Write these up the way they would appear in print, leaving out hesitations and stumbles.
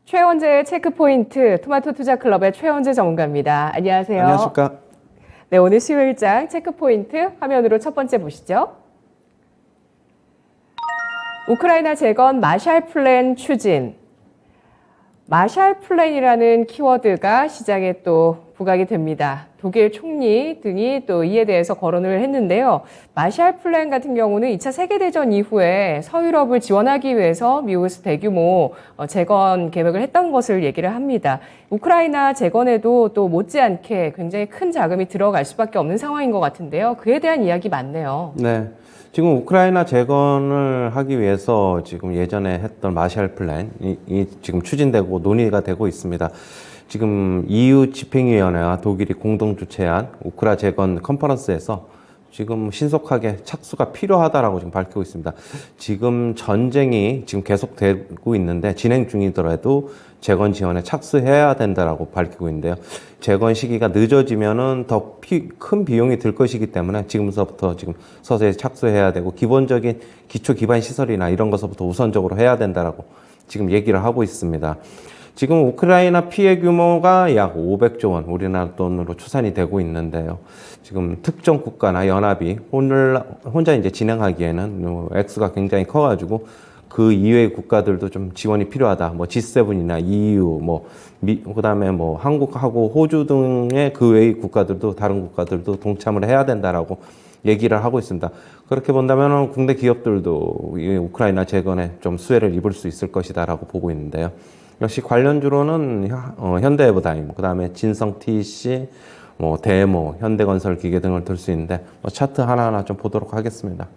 최원재의 체크포인트 토마토 투자클럽의 최원재 전문가입니다. 안녕하세요. 안녕하십니까. 네, 오늘 수요일장 체크포인트 화면으로 첫 번째 보시죠. 우크라이나 재건 마샬 플랜 추진. 마샬 플랜이라는 키워드가 시장에 또 부각이 됩니다. 독일 총리 등이 또 이에 대해서 거론을 했는데요. 마샬 플랜 같은 경우는 2차 세계대전 이후에 서유럽을 지원하기 위해서 미국에서 대규모 재건 계획을 했던 것을 얘기를 합니다. 우크라이나 재건에도 또 못지않게 굉장히 큰 자금이 들어갈 수밖에 없는 상황인 것 같은데요. 그에 대한 이야기 많네요. 네. 지금 우크라이나 재건을 하기 위해서 지금 예전에 했던 마샬 플랜이 지금 추진되고 논의가 되고 있습니다. 지금 EU 집행위원회와 독일이 공동 주최한 우크라 재건 컨퍼런스에서 지금 신속하게 착수가 필요하다라고 지금 밝히고 있습니다. 지금 전쟁이 지금 계속되고 있는데 진행 중이더라도 재건 지원에 착수해야 된다라고 밝히고 있는데요. 재건 시기가 늦어지면은 더 큰 비용이 들 것이기 때문에 지금서부터 지금 서서히 착수해야 되고 기본적인 기초 기반 시설이나 이런 것부터 우선적으로 해야 된다라고 지금 얘기를 하고 있습니다. 지금 우크라이나 피해 규모가 약 500조 원, 우리나라 돈으로 추산이 되고 있는데요. 지금 특정 국가나 연합이 혼자 이제 진행하기에는 액수가 굉장히 커가지고 그 이외의 국가들도 좀 지원이 필요하다. 뭐 G7이나 EU, 그다음에 뭐 한국하고 호주 등의 그 외의 국가들도 다른 국가들도 동참을 해야 된다라고 얘기를 하고 있습니다. 그렇게 본다면 국내 기업들도 이 우크라이나 재건에 좀 수혜를 입을 수 있을 것이다라고 보고 있는데요. 역시 관련주로는 현대해버다임, 그다음에 진성-TC, 대모, 현대건설 기계 등을 들 수 있는데 차트 하나하나 좀 보도록 하겠습니다.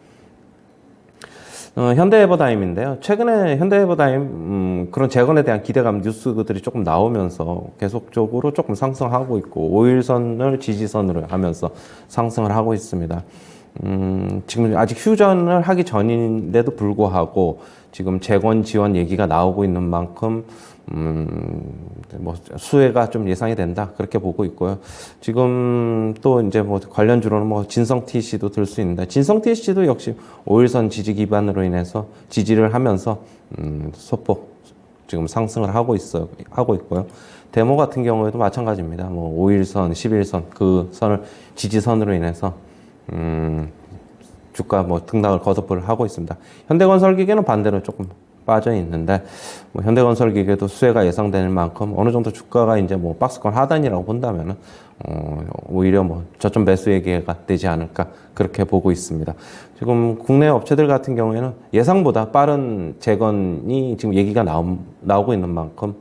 현대해버다임인데요. 최근에 현대해버다임 그런 재건에 대한 기대감 뉴스들이 조금 나오면서 계속적으로 조금 상승하고 있고 5일선을 지지선으로 하면서 상승을 하고 있습니다. 지금 아직 휴전을 하기 전인데도 불구하고 지금 재건 지원 얘기가 나오고 있는 만큼 수혜가 좀 예상이 된다 그렇게 보고 있고요. 지금 또 이제 관련주로는 진성-TC도 들 수 있는데 진성-TC도 역시 5일선 지지 기반으로 인해서 지지를 하면서 소폭 지금 상승을 하고 있고요. 데모 같은 경우에도 마찬가지입니다. 5일선, 11선 그 선을 지지선으로 인해서 주가 등락을 거듭을 하고 있습니다. 현대건설기계는 반대로 조금 빠져 있는데 현대건설기계도 수혜가 예상되는 만큼 어느 정도 주가가 이제 박스권 하단이라고 본다면은 오히려 저점 매수의 기회가 되지 않을까 그렇게 보고 있습니다. 지금 국내 업체들 같은 경우에는 예상보다 빠른 재건이 지금 얘기가 나오고 있는 만큼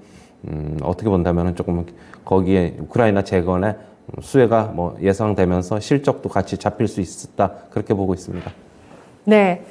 어떻게 본다면은 조금 거기에 우크라이나 재건에 수혜가 예상되면서 실적도 같이 잡힐 수 있다 그렇게 보고 있습니다. 네.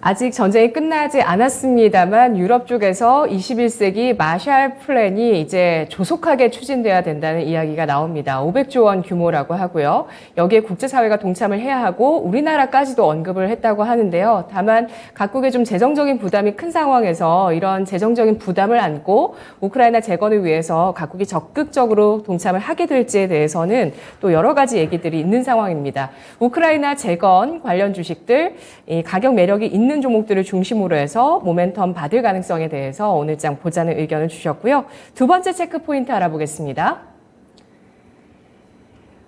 아직 전쟁이 끝나지 않았습니다만 유럽 쪽에서 21세기 마샬 플랜이 이제 조속하게 추진돼야 된다는 이야기가 나옵니다. 500조 원 규모라고 하고요. 여기에 국제사회가 동참을 해야 하고 우리나라까지도 언급을 했다고 하는데요. 다만 각국의 좀 재정적인 부담이 큰 상황에서 이런 재정적인 부담을 안고 우크라이나 재건을 위해서 각국이 적극적으로 동참을 하게 될지에 대해서는 또 여러 가지 얘기들이 있는 상황입니다. 우크라이나 재건 관련 주식들 이 가격 매력이 있는 종목들을 중심으로 해서 모멘텀 받을 가능성에 대해서 오늘장 보자는 의견을 주셨고요. 두 번째 체크 포인트 알아보겠습니다.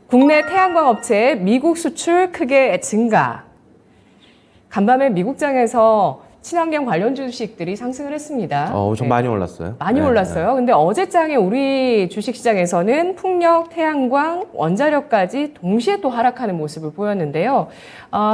국내 태양광 업체의 미국 수출 크게 증가. 간밤에 미국장에서 친환경 관련 주식들이 상승을 했습니다. 좀 많이 올랐어요. 많이 올랐어요. 근데 어제장에 우리 주식시장에서는 풍력, 태양광, 원자력까지 동시에 또 하락하는 모습을 보였는데요.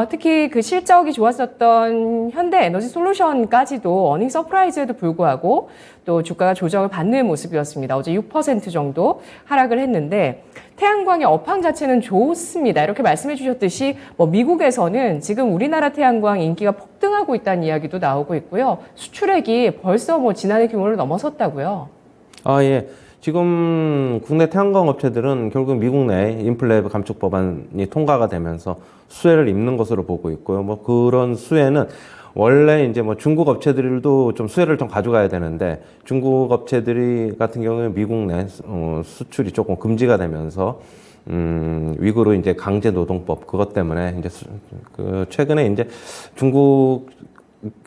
특히 그 실적이 좋았었던 현대에너지솔루션까지도 어닝 서프라이즈에도 불구하고 또 주가가 조정을 받는 모습이었습니다. 어제 6% 정도 하락을 했는데 태양광의 업황 자체는 좋습니다. 이렇게 말씀해 주셨듯이 미국에서는 지금 우리나라 태양광 인기가 폭등하고 있다는 이야기도 나오고 있고요. 수출액이 벌써 지난해 규모를 넘어섰다고요. 예. 지금 국내 태양광 업체들은 결국 미국 내 인플레 감축 법안이 통과가 되면서 수혜를 입는 것으로 보고 있고요. 그런 수혜는 원래 이제 중국 업체들도 좀 수혜를 좀 가져가야 되는데 중국 업체들이 같은 경우에 미국 내 수출이 조금 금지가 되면서 위구르 이제 강제 노동법 그것 때문에 이제 최근에 이제 중국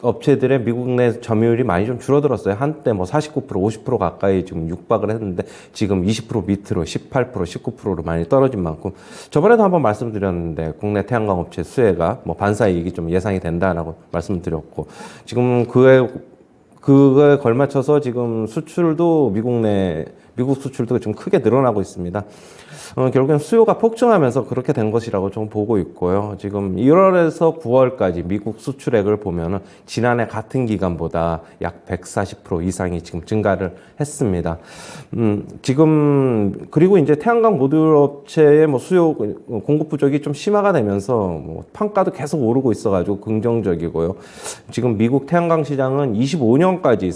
업체들의 미국 내 점유율이 많이 좀 줄어들었어요. 한때 뭐 49%, 50% 가까이 지금 육박을 했는데 지금 20% 밑으로 18%, 19%로 많이 떨어진 만큼 저번에도 한번 말씀드렸는데 국내 태양광 업체 수혜가 뭐 반사 이익이 좀 예상이 된다라고 말씀드렸고 지금 그거에 걸맞춰서 지금 수출도 미국 수출도 좀 크게 늘어나고 있습니다. 결국엔 수요가 폭증하면서 그렇게 된 것이라고 좀 보고 있고요. 지금 1월에서 9월까지 미국 수출액을 보면은 지난해 같은 기간보다 약 140% 이상이 지금 증가를 했습니다. 지금 그리고 이제 태양광 모듈 업체의 뭐 수요 공급 부족이 좀 심화가 되면서 뭐 판가도 계속 오르고 있어가지고 긍정적이고요. 지금 미국 태양광 시장은 25년까지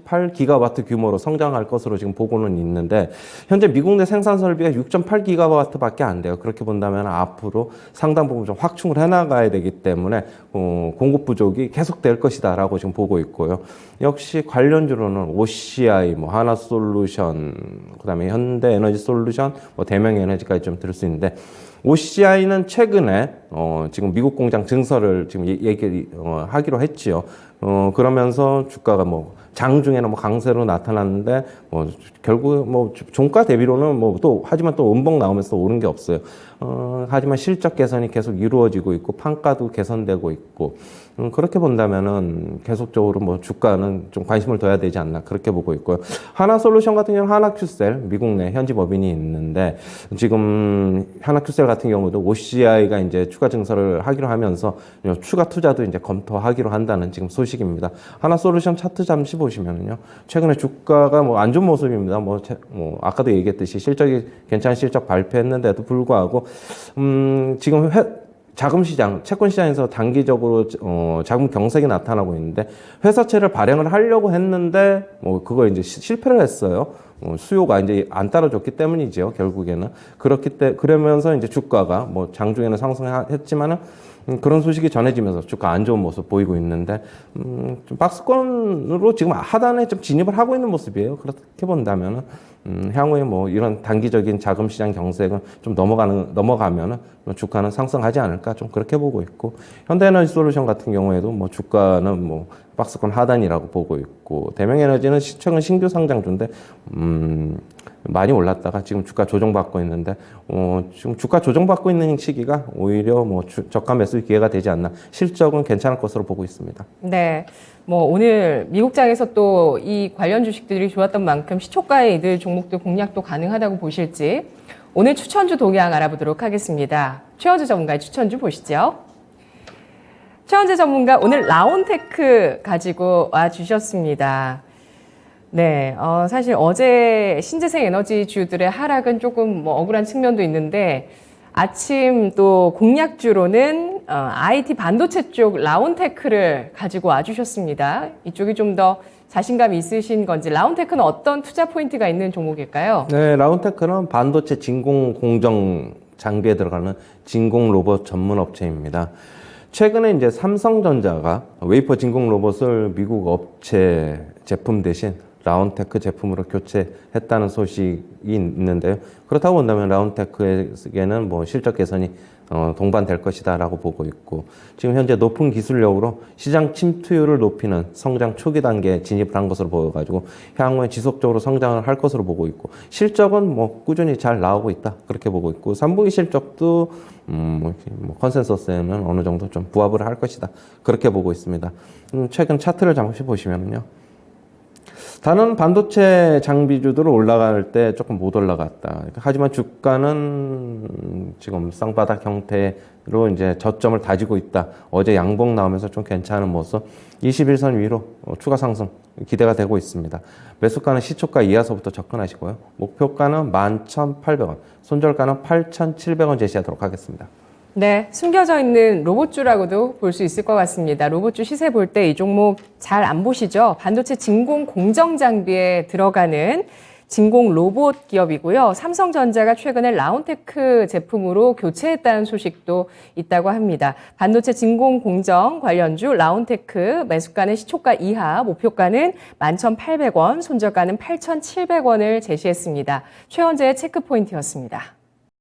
38기가와트 규모로 성장할 것으로 지금 보고는 있는데 현재 미국 내 생산 설비가 6.8기가와트밖에 안 돼요. 그렇게 본다면 앞으로 상당 부분 좀 확충을 해나가야 되기 때문에 공급 부족이 계속될 것이다라고 지금 보고 있고요. 역시 관련주로는 OCI, 뭐 하나솔루션, 그다음에 현대에너지솔루션, 뭐 대명에너지까지 좀 들을 수 있는데. OCI는 최근에 지금 미국 공장 증설을 지금 하기로 했지요. 그러면서 주가가 뭐 장중에는 뭐 강세로 나타났는데 결국 뭐 종가 대비로는 뭐 또 하지만 또 음봉 나오면서 또 오른 게 없어요. 하지만 실적 개선이 계속 이루어지고 있고 판가도 개선되고 있고 그렇게 본다면은 계속적으로 뭐 주가는 좀 관심을 둬야 되지 않나 그렇게 보고 있고요. 하나솔루션 같은 경우는 하나큐셀 미국 내 현지 법인이 있는데 지금 하나큐셀 같은 경우도 OCI가 이제 추가 증설을 하기로 하면서 추가 투자도 이제 검토하기로 한다는 지금 소식입니다. 하나솔루션 차트 잠시 보시면은요. 최근에 주가가 뭐 안 좋은 모습입니다. 뭐 아까도 얘기했듯이 실적이 괜찮은 실적 발표했는데도 불구하고 지금 자금 시장, 채권 시장에서 단기적으로 자금 경색이 나타나고 있는데 회사채를 발행을 하려고 했는데 뭐 그걸 이제 실패를 했어요. 수요가 이제 안 따라줬기 때문이죠. 결국에는 그러면서 이제 주가가 뭐 장중에는 상승했지만은 그런 소식이 전해지면서 주가 안 좋은 모습 보이고 있는데 좀 박스권으로 지금 하단에 좀 진입을 하고 있는 모습이에요. 그렇게 본다면은 향후에 뭐 이런 단기적인 자금 시장 경색은 좀 넘어가면은 주가는 상승하지 않을까 좀 그렇게 보고 있고 현대에너지솔루션 같은 경우에도 뭐 주가는 뭐 박스권 하단이라고 보고 있고 대명에너지는 최근 신규 상장주인데 많이 올랐다가 지금 주가 조정받고 있는데 지금 주가 조정받고 있는 시기가 오히려 뭐 저가 매수 기회가 되지 않나 실적은 괜찮을 것으로 보고 있습니다. 네. 뭐 오늘 미국장에서 또 이 관련 주식들이 좋았던 만큼 시초가에 이들 종목들 공략도 가능하다고 보실지 오늘 추천주 동향 알아보도록 하겠습니다. 최원재 전문가의 추천주 보시죠. 최원재 전문가 오늘 라온테크 가지고 와 주셨습니다. 네, 사실 어제 신재생 에너지주들의 하락은 조금 뭐 억울한 측면도 있는데 아침 또 공략주로는 IT 반도체 쪽 라온테크를 가지고 와주셨습니다. 이쪽이 좀 더 자신감이 있으신 건지 라온테크는 어떤 투자 포인트가 있는 종목일까요? 네, 라온테크는 반도체 진공 공정 장비에 들어가는 진공 로봇 전문 업체입니다. 최근에 이제 삼성전자가 웨이퍼 진공 로봇을 미국 업체 제품 대신 라온테크 제품으로 교체했다는 소식이 있는데요. 그렇다고 본다면 라온테크에게는 뭐 실적 개선이 동반될 것이다라고 보고 있고 지금 현재 높은 기술력으로 시장 침투율을 높이는 성장 초기 단계에 진입을 한 것으로 보여가지고 향후에 지속적으로 성장을 할 것으로 보고 있고 실적은 뭐 꾸준히 잘 나오고 있다 그렇게 보고 있고 3분기 실적도 뭐 컨센서스에는 어느 정도 좀 부합을 할 것이다 그렇게 보고 있습니다. 최근 차트를 잠시 보시면요. 다른 반도체 장비주들은 올라갈 때 조금 못 올라갔다. 하지만 주가는 지금 쌍바닥 형태로 이제 저점을 다지고 있다. 어제 양봉 나오면서 좀 괜찮은 모습. 21선 위로 추가 상승 기대가 되고 있습니다. 매수가는 시초가 이하서부터 접근하시고요. 목표가는 11,800원, 손절가는 8,700원 제시하도록 하겠습니다. 네, 숨겨져 있는 로봇주라고도 볼 수 있을 것 같습니다. 로봇주 시세 볼 때 이 종목 잘 안 보시죠? 반도체 진공 공정 장비에 들어가는 진공 로봇 기업이고요. 삼성전자가 최근에 라온테크 제품으로 교체했다는 소식도 있다고 합니다. 반도체 진공 공정 관련주 라온테크 매수가는 시초가 이하, 목표가는 11,800원, 손절가는 8,700원을 제시했습니다. 최원재의 체크포인트였습니다.